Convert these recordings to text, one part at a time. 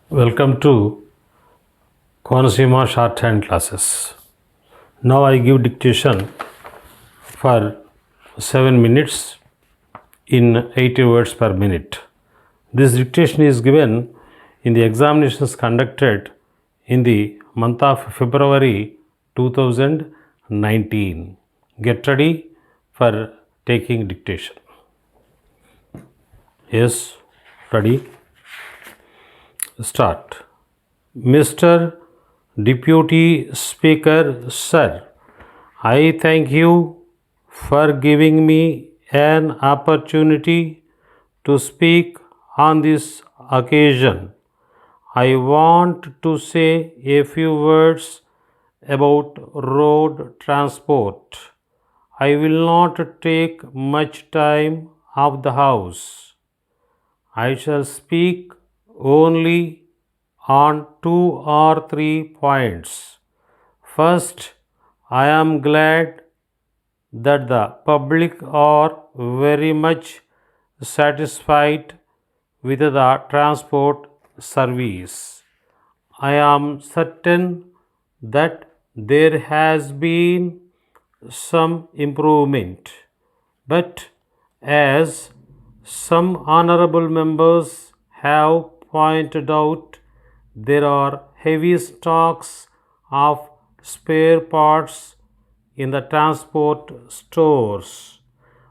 Welcome to Konosima shorthand classes. Now I give dictation for 7 minutes in 80 words per minute. This dictation is given in the examinations conducted in the month of February 2019. Get ready for taking dictation. Yes, ready? Start. Mr. Deputy Speaker, Sir, I thank you for giving me an opportunity to speak on this occasion. I want to say a few words about road transport. I will not take much time of the house. I shall speak only on 2 or 3 points. First, I am glad that the public are very much satisfied with the transport service. I am certain that there has been some improvement, but as some honorable members have pointed out, there are heavy stocks of spare parts in the transport stores.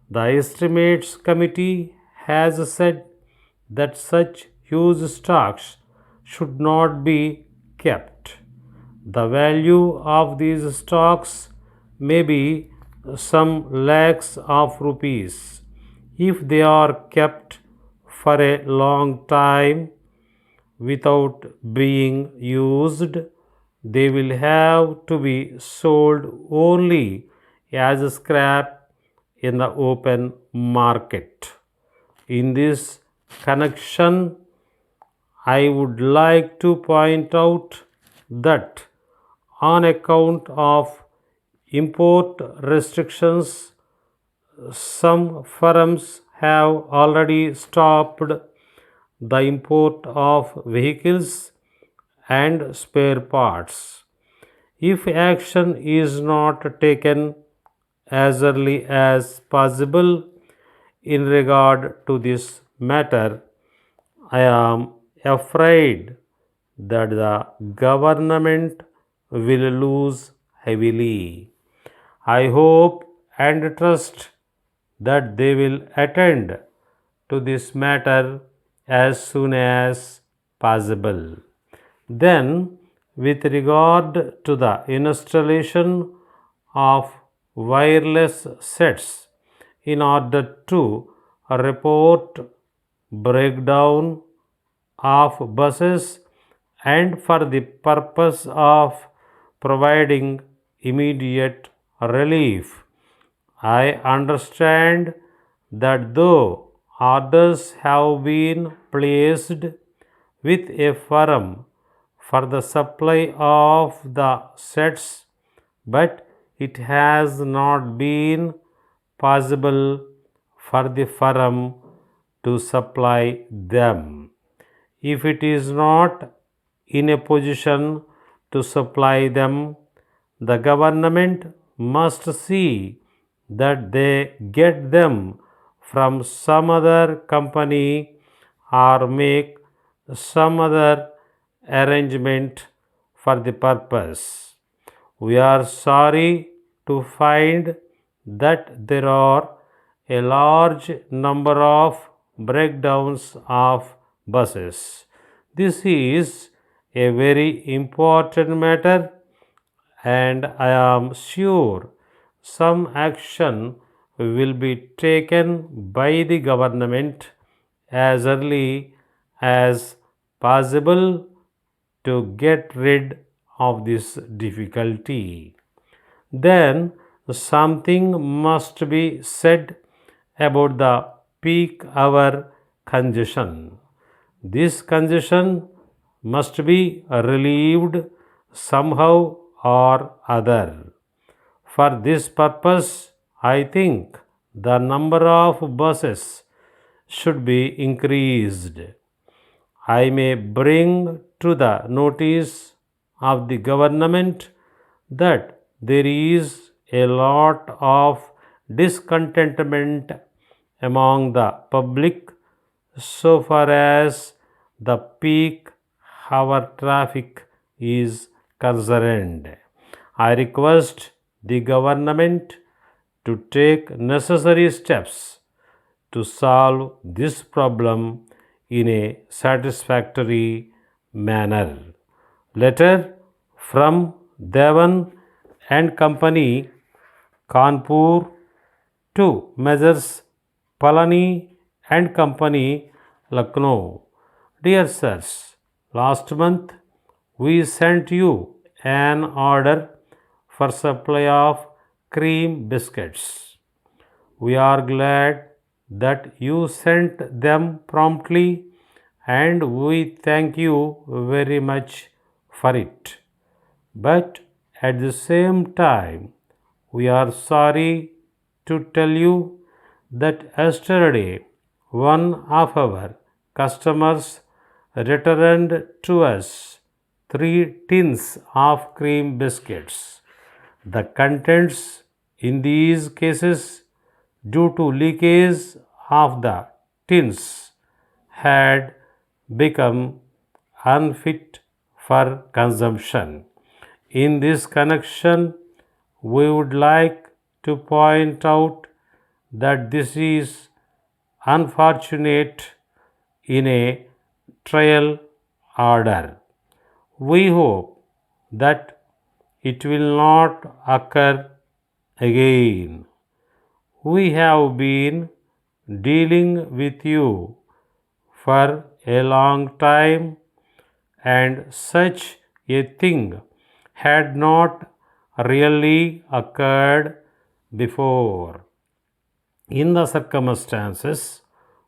The estimates committee has said that such huge stocks should not be kept. The value of these stocks may be some lakhs of rupees. If they are kept for a long time without being used, they will have to be sold only as scrap in the open market. In this connection, I would like to point out that on account of import restrictions, some firms have already stopped the import of vehicles and spare parts. If action is not taken as early as possible in regard to this matter, I am afraid that the government will lose heavily. I hope and trust that they will attend to this matter as soon as possible. Then, with regard to the installation of wireless sets in order to report breakdown of buses and for the purpose of providing immediate relief, I understand that though orders have been placed with a firm for the supply of the sets, but it has not been possible for the firm to supply them. If it is not in a position to supply them, the government must see that they get them from some other company or make some other arrangement for the purpose. We are sorry to find that there are a large number of breakdowns of buses. This is a very important matter, and I am sure some action will be taken by the government as early as possible to get rid of this difficulty. Then something must be said about the peak hour congestion. This congestion must be relieved somehow or other. For this purpose, I think the number of buses should be increased. I may bring to the notice of the government that there is a lot of discontentment among the public so far as the peak hour traffic is concerned. I request the government to take necessary steps to solve this problem in a satisfactory manner. Letter from Devan and Company, Kanpur, to Messrs. Palani and Company, Lucknow. Dear sirs, last month we sent you an order for supply of cream biscuits. We are glad that you sent them promptly and we thank you very much for it. But at the same time, we are sorry to tell you that yesterday one of our customers returned to us 3 tins of cream biscuits. The contents in these cases, due to leakage of the tins, had become unfit for consumption. In this connection, we would like to point out that this is unfortunate in a trial order. We hope that it will not occur again. We have been dealing with you for a long time and such a thing had not really occurred before. In the circumstances,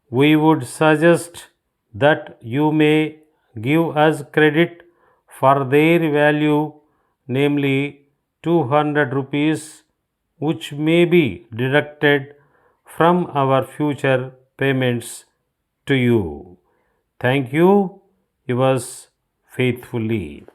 we would suggest that you may give us credit for their value, namely 200 rupees, which may be deducted from our future payments to you. Thank you, yours faithfully.